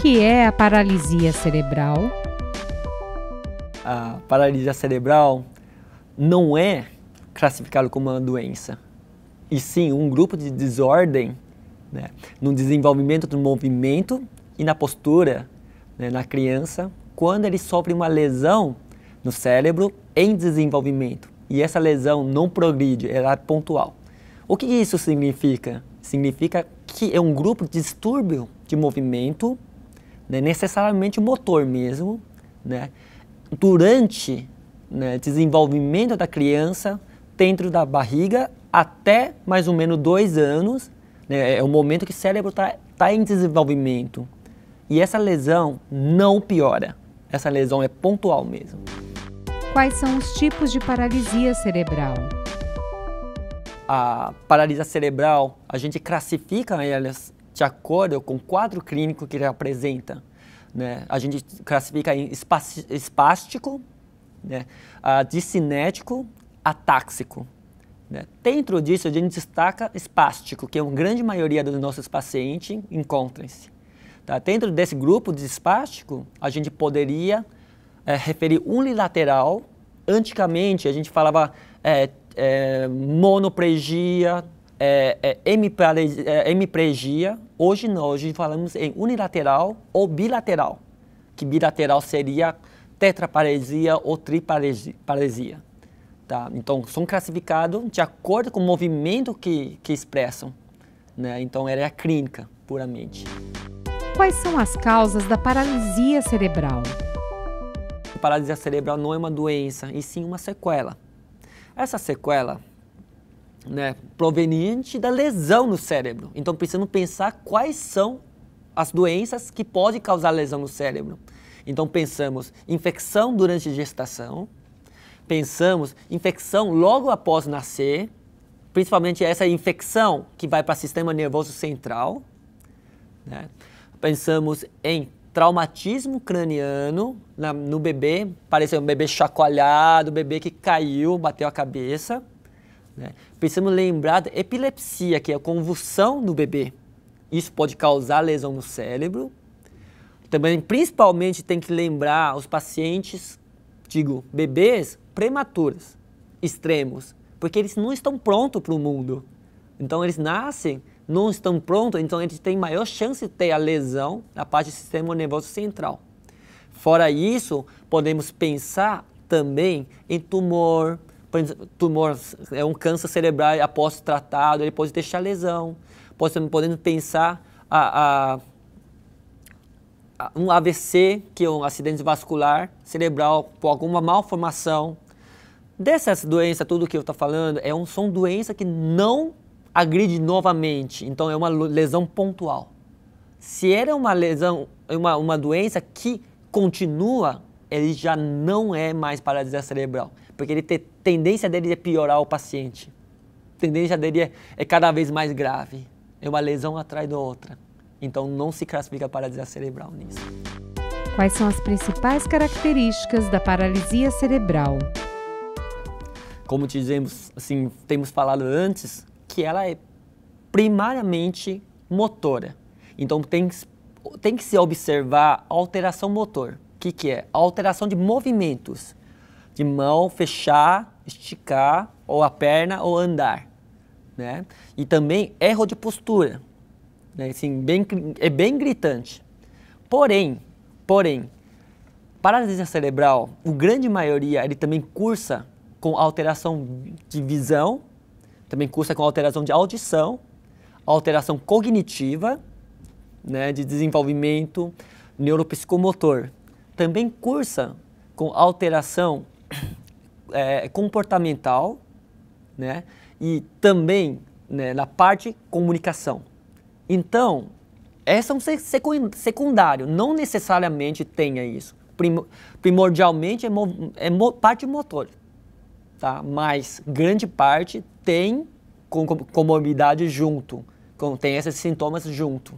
que é a paralisia cerebral? A paralisia cerebral não é classificada como uma doença, e sim um grupo de desordem, né, no desenvolvimento do movimento e na postura, né, na criança, quando ele sofre uma lesão no cérebro em desenvolvimento. E essa lesão não progride, ela é pontual. O que isso significa? Significa que é um grupo de distúrbio de movimento, né, necessariamente motor mesmo, né, durante, né, desenvolvimento da criança dentro da barriga até mais ou menos 2 anos, né, é o momento que o cérebro tá em desenvolvimento. E essa lesão não piora, essa lesão é pontual mesmo. Quais são os tipos de paralisia cerebral? A paralisia cerebral, a gente classifica elas de acordo com o quadro clínico que ele apresenta, né? A gente classifica em espástico, né? Discinético, atáxico, né? Dentro disso, a gente destaca espástico, que a grande maioria dos nossos pacientes encontram-se. Tá? Dentro desse grupo de espástico, a gente poderia referir unilateral. Antigamente, a gente falava monoplegia, hemiplegia. Hoje não, hoje falamos em unilateral ou bilateral, que bilateral seria tetraparesia ou triparesia. Tá? Então, são classificados de acordo com o movimento que expressam, né? Então, ela é a clínica, puramente. Quais são as causas da paralisia cerebral? A paralisia cerebral não é uma doença, e sim uma sequela. Essa sequela, né, proveniente da lesão no cérebro. Então, precisamos pensar quais são as doenças que podem causar lesão no cérebro. Então, pensamos infecção durante a gestação, pensamos infecção logo após nascer, principalmente essa infecção que vai para o sistema nervoso central, né? Pensamos em traumatismo craniano no bebê, parece um bebê chacoalhado, bebê que caiu, bateu a cabeça, né? Precisamos lembrar da epilepsia, que é a convulsão do bebê. Isso pode causar lesão no cérebro. Também, principalmente, tem que lembrar os pacientes, bebês prematuros, extremos, porque eles não estão prontos para o mundo. Então, eles nascem, não estão prontos, então eles têm maior chance de ter a lesão na parte do sistema nervoso central. Fora isso, podemos pensar também em tumor. Tumor é um câncer cerebral após tratado, ele pode deixar lesão. Podemos pensar um AVC, que é um acidente vascular cerebral por alguma malformação. Dessas doenças, tudo que eu estou falando, são doenças que não agridem novamente, então é uma lesão pontual. Se era uma lesão, uma doença que continua, ele já não é mais paralisia cerebral, porque ele tem tendência dele é piorar o paciente. A tendência dele é cada vez mais grave. É uma lesão atrás da outra. Então não se classifica paralisia cerebral nisso. Quais são as principais características da paralisia cerebral? Como dizemos, assim, temos falado antes, que ela é primariamente motora. Então tem que se observar a alteração motor. O que é? A alteração de movimentos. De mão, fechar, esticar, ou a perna, ou andar, né? E também erro de postura, né? Assim, é bem gritante. Porém, paralisia cerebral, a grande maioria, ele também cursa com alteração de visão, também cursa com alteração de audição, alteração cognitiva, né, de desenvolvimento neuropsicomotor. Também cursa com alteração comportamental, né, e também, né, na parte comunicação. Então, essa é um secundário, não necessariamente tenha isso. Primordialmente é parte motor, tá? Mas grande parte tem comorbidade junto, tem esses sintomas junto.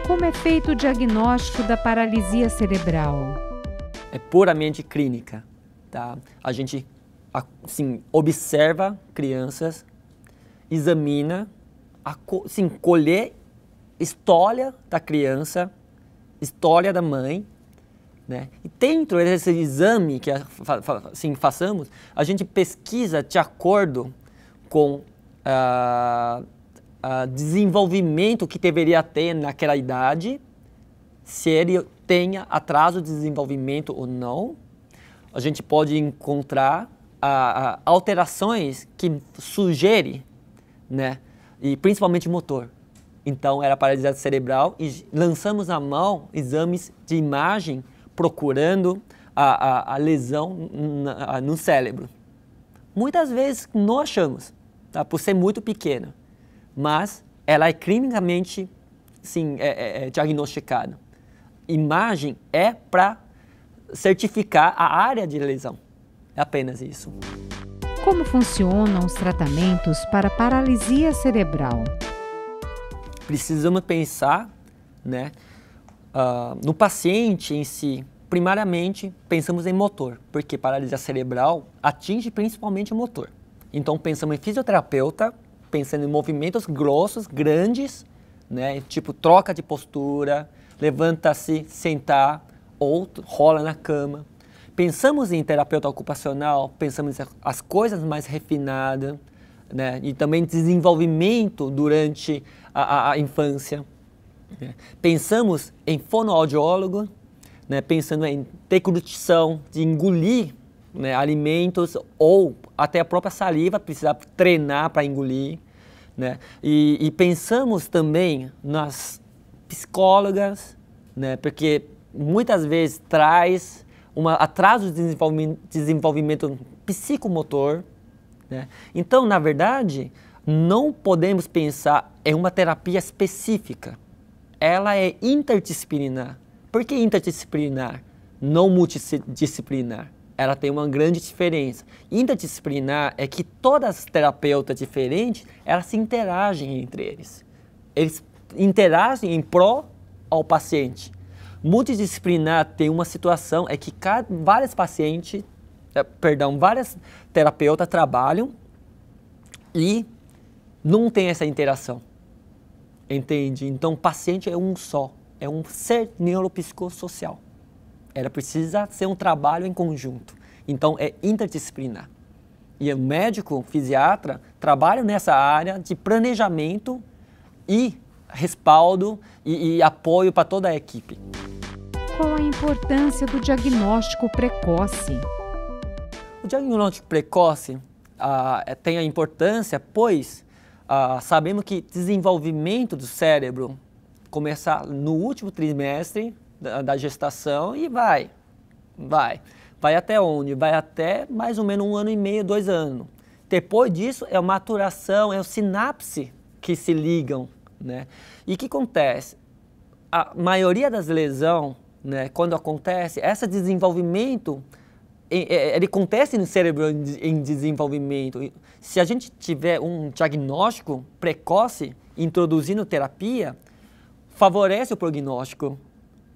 Como é feito o diagnóstico da paralisia cerebral? É puramente clínica, tá? A gente, assim, observa crianças, examina, colher história da criança, história da mãe, né? E dentro desse exame que assim, façamos, a gente pesquisa de acordo com desenvolvimento que deveria ter naquela idade, se ele tenha atraso de desenvolvimento ou não. A gente pode encontrar alterações que sugerem, né? E principalmente motor. Então, era paralisia cerebral e lançamos na mão exames de imagem procurando a lesão no cérebro. Muitas vezes não achamos, tá? Por ser muito pequena, mas ela é clinicamente sim, diagnosticada. Imagem é para certificar a área de lesão, é apenas isso. Como funcionam os tratamentos para paralisia cerebral? Precisamos pensar, né, no paciente em si. Primariamente, pensamos em motor, porque paralisia cerebral atinge principalmente o motor. Então, pensamos em fisioterapeuta, pensando em movimentos grossos, grandes, né, tipo troca de postura, levanta-se, sentar ou rola na cama. Pensamos em terapeuta ocupacional, pensamos em as coisas mais refinadas, né, e também desenvolvimento durante a infância. Pensamos em fonoaudiólogo, né, pensando em deglutição, de engolir, né, alimentos ou até a própria saliva, precisar treinar para engolir. Né? E pensamos também nas psicólogas, né, porque muitas vezes traz um atraso de desenvolvimento psicomotor. Né? Então, na verdade, não podemos pensar em uma terapia específica. Ela é interdisciplinar. Por que interdisciplinar? Não multidisciplinar. Ela tem uma grande diferença. Interdisciplinar é que todas as terapeutas diferentes, elas se interagem entre eles. Eles interagem em pró ao paciente. Multidisciplinar tem uma situação é que vários terapeutas trabalham e não tem essa interação. Entende? Então, o paciente é um só. É um ser neuropsicossocial. Ela precisa ser um trabalho em conjunto. Então, é interdisciplinar. E o médico, o fisiatra, trabalha nessa área de planejamento e respaldo e apoio para toda a equipe. Qual a importância do diagnóstico precoce? O diagnóstico precoce tem a importância, pois sabemos que desenvolvimento do cérebro começa no último trimestre da gestação e vai até onde? Vai até mais ou menos 1 ano e meio, 2 anos. Depois disso é a maturação, é o sinapse que se ligam, né? E o que acontece? A maioria das lesões, né, quando acontece, esse desenvolvimento, ele acontece no cérebro em desenvolvimento. Se a gente tiver um diagnóstico precoce, introduzindo terapia, favorece o prognóstico.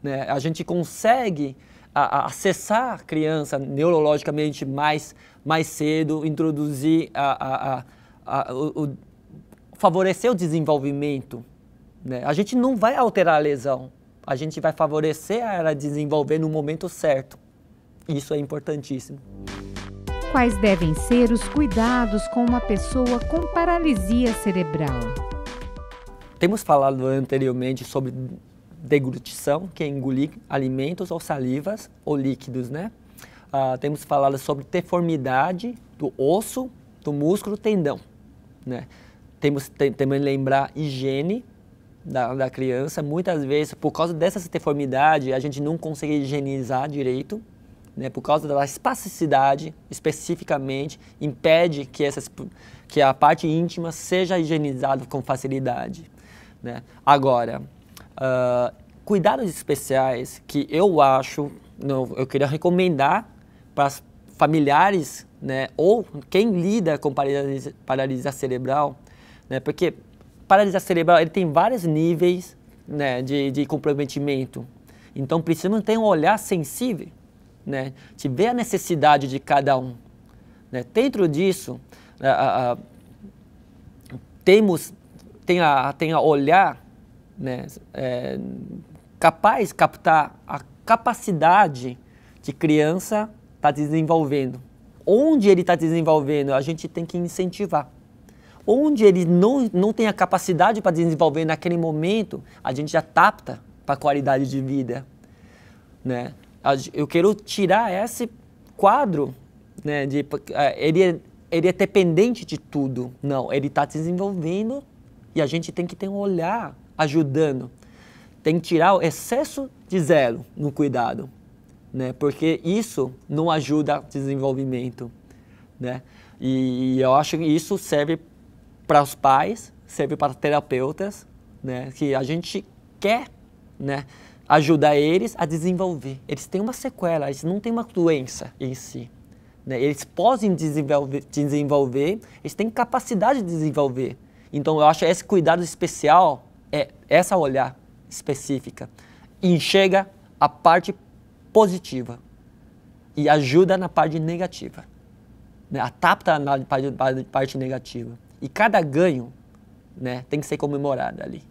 Né? A gente consegue acessar a criança neurologicamente mais cedo, introduzir, favorecer o desenvolvimento. Né? A gente não vai alterar a lesão, a gente vai favorecer ela desenvolver no momento certo. Isso é importantíssimo. Quais devem ser os cuidados com uma pessoa com paralisia cerebral? Temos falado anteriormente sobre deglutição, que é engolir alimentos ou salivas ou líquidos, né? Temos falado sobre deformidade do osso, do músculo, tendão, né? Temos também lembrar higiene da criança. Muitas vezes, por causa dessa deformidade, a gente não consegue higienizar direito, né? Por causa da espasticidade, especificamente, impede que a parte íntima seja higienizada com facilidade, né? Agora, cuidados especiais que eu queria recomendar para os familiares, né, ou quem lida com paralisia cerebral, né, porque paralisia cerebral ele tem vários níveis, né, de comprometimento. Então precisamos ter um olhar sensível, né, de ver a necessidade de cada um. Né. Dentro disso, tem a olhar, né, capaz de captar a capacidade de criança está desenvolvendo. Onde ele está desenvolvendo, a gente tem que incentivar. Onde ele não tem a capacidade para desenvolver naquele momento, a gente já adapta para a qualidade de vida, né? Eu quero tirar esse quadro, né, ele é dependente de tudo. Não, ele está desenvolvendo e a gente tem que ter um olhar ajudando. Tem que tirar o excesso de zelo no cuidado, né? Porque isso não ajuda o desenvolvimento, né? E eu acho que isso serve para os pais, serve para terapeutas, né? Que a gente quer, né, ajudar eles a desenvolver. Eles têm uma sequela, eles não têm uma doença em si, né? Eles podem desenvolver, eles têm capacidade de desenvolver. Então eu acho que esse cuidado especial é essa olhar específica. Enxerga a parte positiva e ajuda na parte negativa, né? Adapta na parte negativa. E cada ganho, né, tem que ser comemorado ali.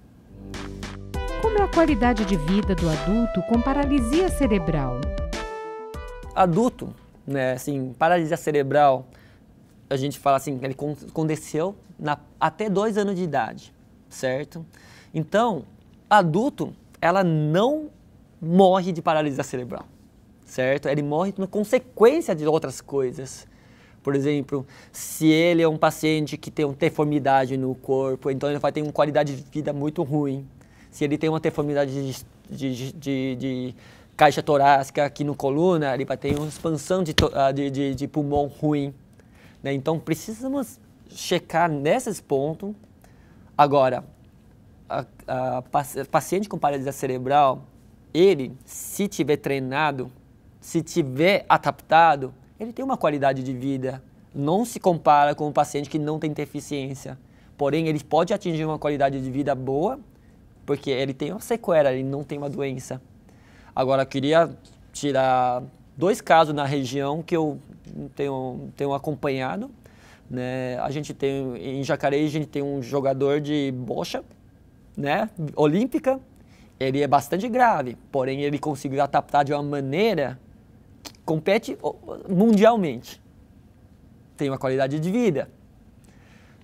Como é a qualidade de vida do adulto com paralisia cerebral? Adulto, né, assim, paralisia cerebral, a gente fala assim, ele aconteceu até 2 anos de idade, certo? Então, adulto, ela não morre de paralisia cerebral, certo? Ele morre por consequência de outras coisas. Por exemplo, se ele é um paciente que tem uma deformidade no corpo, então ele vai ter uma qualidade de vida muito ruim. Se ele tem uma deformidade de caixa torácica aqui no coluna, ele vai ter uma expansão de pulmão ruim, né? Então, precisamos checar nesses pontos. Agora, paciente com paralisia cerebral, ele, se tiver treinado, se tiver adaptado, ele tem uma qualidade de vida. Não se compara com um paciente que não tem deficiência. Porém, ele pode atingir uma qualidade de vida boa, porque ele tem uma sequela, ele não tem uma doença. Agora, eu queria tirar 2 casos na região que eu tenho acompanhado, né? A gente tem, em Jacareí, a gente tem um jogador de bocha, né, olímpica. Ele é bastante grave, porém ele conseguiu adaptar de uma maneira que compete mundialmente. Tem uma qualidade de vida.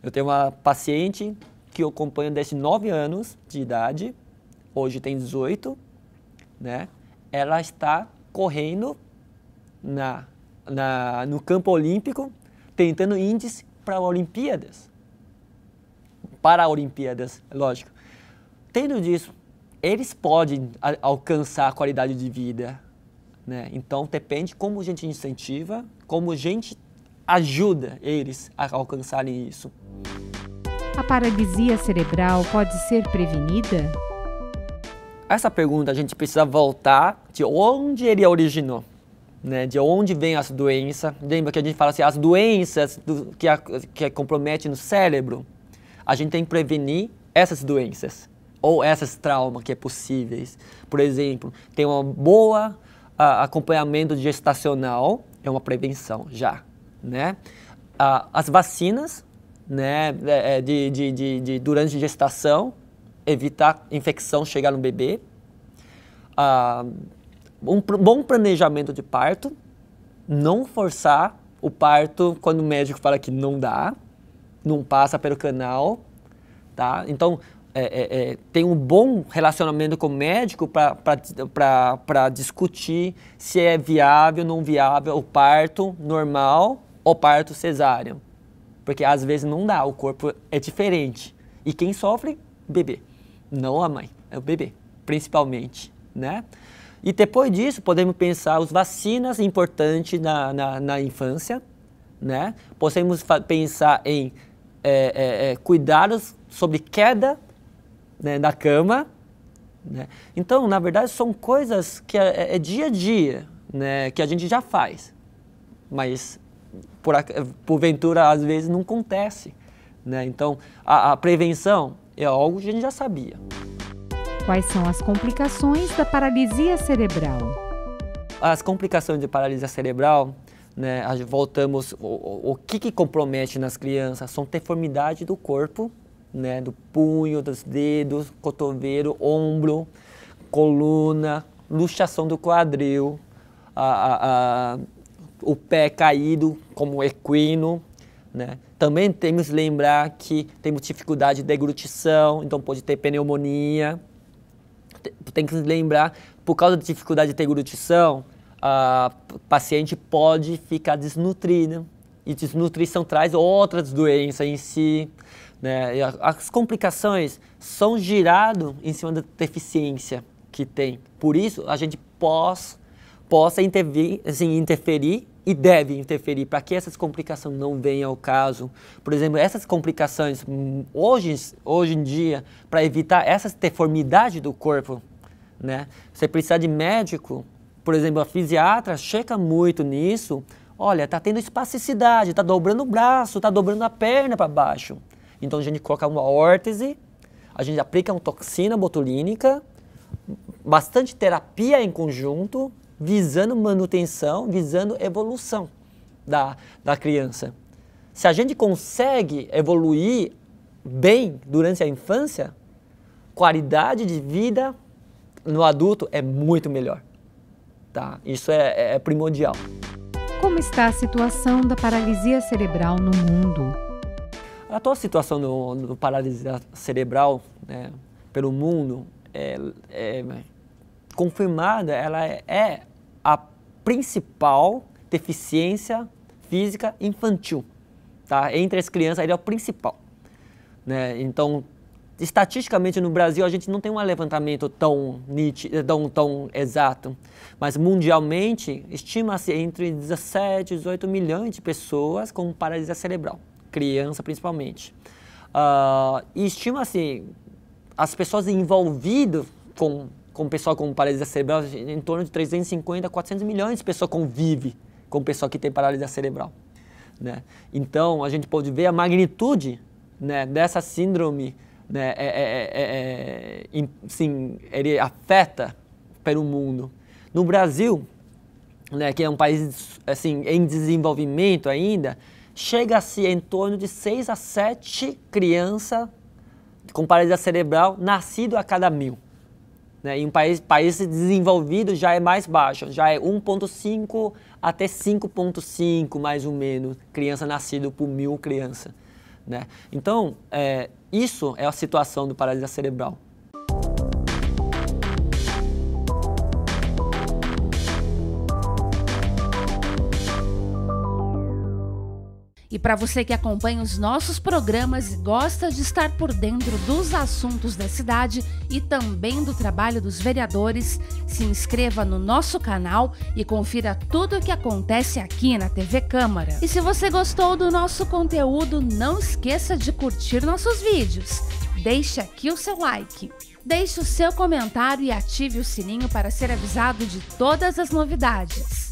Eu tenho uma paciente que eu acompanho desde 9 anos de idade, hoje tem 18, né? Ela está correndo no campo olímpico, tentando índice para Olimpíadas. Para Olimpíadas, lógico. Tendo disso, eles podem alcançar a qualidade de vida, né? Então depende como a gente incentiva, como a gente ajuda eles a alcançarem isso. A paralisia cerebral pode ser prevenida? Essa pergunta a gente precisa voltar de onde ele originou, né? De onde vem as doenças. Lembra que a gente fala assim, as doenças que comprometem no cérebro, a gente tem que prevenir essas doenças ou esses traumas que é possíveis. Por exemplo, tem um bom acompanhamento gestacional, é uma prevenção já, né? As vacinas, né, durante a gestação, evitar infecção chegar no bebê. Um bom planejamento de parto, não forçar o parto quando o médico fala que não dá, não passa pelo canal, tá? Então, tem um bom relacionamento com o médico para discutir se é viável ou não viável o parto normal ou parto cesáreo. Porque às vezes não dá, o corpo é diferente. E quem sofre? Bebê, não a mãe, é o bebê, principalmente, né? E depois disso, podemos pensar as vacinas importantes na infância, né? Podemos pensar em cuidados sobre queda, né, da cama, né? Então, na verdade, são coisas que é dia a dia, né, que a gente já faz, mas porventura, às vezes, não acontece, né? Então, a prevenção é algo que a gente já sabia. Quais são as complicações da paralisia cerebral? As complicações de paralisia cerebral, né, voltamos, o que compromete nas crianças são deformidade do corpo, né, do punho, dos dedos, cotovelo, ombro, coluna, luxação do quadril, o pé caído como equino, né? Também temos que lembrar que temos dificuldade de deglutição, então pode ter pneumonia. Tem que lembrar, por causa da dificuldade de deglutição, o paciente pode ficar desnutrido. E desnutrição traz outras doenças em si, né? E as complicações são giradas em cima da deficiência que tem. Por isso, a gente possa interferir e deve interferir para que essas complicações não venham ao caso. Por exemplo, essas complicações, hoje em dia, para evitar essas deformidades do corpo, né? Você precisa de médico, por exemplo, a fisiatra checa muito nisso. Olha, está tendo espasticidade, está dobrando o braço, está dobrando a perna para baixo. Então a gente coloca uma órtese, a gente aplica uma toxina botulínica, bastante terapia em conjunto, visando manutenção, visando evolução da criança. Se a gente consegue evoluir bem durante a infância, qualidade de vida no adulto é muito melhor. Tá? Isso é primordial. Como está a situação da paralisia cerebral no mundo? A atual situação do paralisia cerebral, né, pelo mundo é confirmada, ela é a principal deficiência física infantil. Tá? Entre as crianças, ele é o principal. Né? Então, estatisticamente no Brasil, a gente não tem um levantamento tão nítido, tão exato, mas mundialmente estima-se entre 17 e 18 milhões de pessoas com paralisia cerebral, criança principalmente. E estima-se as pessoas envolvidas com pessoa com paralisia cerebral, em torno de 350 a 400 milhões de pessoas convivem com pessoa que tem paralisia cerebral. Né? Então, a gente pode ver a magnitude, né, dessa síndrome. Né, ele afeta pelo mundo. No Brasil, né, que é um país assim, em desenvolvimento ainda, chega-se em torno de 6 a 7 crianças com paralisia cerebral nascido a cada 1000. Né, em países desenvolvidos já é mais baixo, já é 1,5 até 5,5 mais ou menos, criança nascida por 1000 crianças. Né? Então, isso é a situação do paralisia cerebral. E para você que acompanha os nossos programas e gosta de estar por dentro dos assuntos da cidade e também do trabalho dos vereadores, se inscreva no nosso canal e confira tudo o que acontece aqui na TV Câmara. E se você gostou do nosso conteúdo, não esqueça de curtir nossos vídeos. Deixe aqui o seu like. Deixe o seu comentário e ative o sininho para ser avisado de todas as novidades.